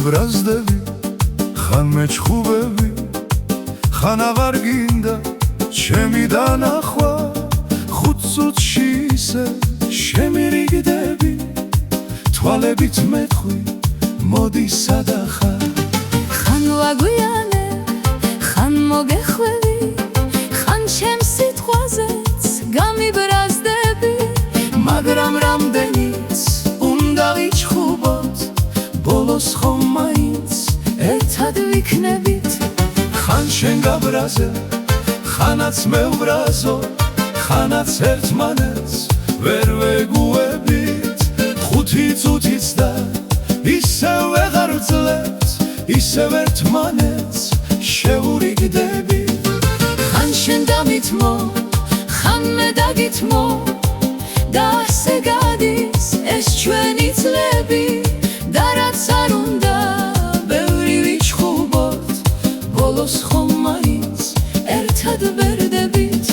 მიბრაზდები, ხან მეჩხუბები, ხან აღარ გინდა ჩემი დანახვა, 5 წუთში ისე შემირიგდები, თვალებით მეტყვი, მოდი სადახარ. ხან ვაგვიანე, ხან მოგეხვევი, ხან ჩემს სიტყვაზეც გამიბრაზდები, მაგრამ რამდენიც უნდა ვიჩხუბოთ, ბოლოს ხომ მაინც ერთად ვიქნებით. ხან შენ გაბრაზე, ხანაც მე ვბრაზო, ხანაც ერთმანეთს ვერ ვეგუებით. 5 წუთიც და ისევ ვეღარ ვძლებთ, ისევ ერთმანეთს შევურიგდები. ხან შენ დამითმო, ხან მე დაგითმო, და ასე გადის ეს ჩვენი წლები, და რაც არ უნდა ბევრი ვიჩხუბოთ, ბოლოს ხომ მაინც ერთად ვერდებით.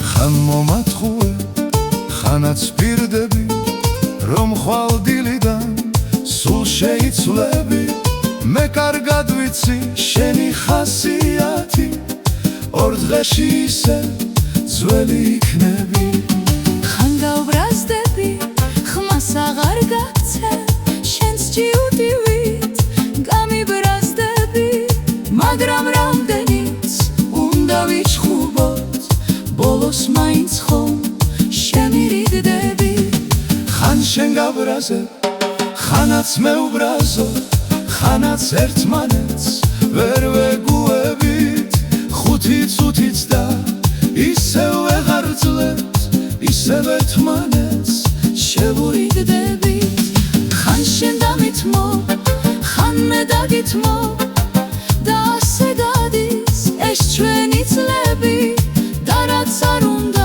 ხან მომათხოვე, ხანაც პირდები, რომ ხვალ დილიდან სულ შეიცვლები. მე კარგად ვიცი შენი ხასიათი, ორ დღეში ისე ძველი იქნები. ხან გავბრაზდები, ხმას აღარ გაქცე, შენს ჯიუტივით გამიბრაზდები, მაგრამ რამდენიც უნდა ვიჩხუბოთ, ბოლოს მაინც ხომ შემირიგდები. ხან შენ გაბრაზე, ხანაც მე ვბრაზო, ხანაც ერთმანეთს ვერ ვეგუებით. 5 წუთიც და ისევ ვეღარ ვძლებთ, ისევ ერთმანეთს შევურიგდებით. ხან შენ დამითმო, ხან მე დაგითმო, და ასე გადის ეს ჩვენი წლები, და რაც არ უნდა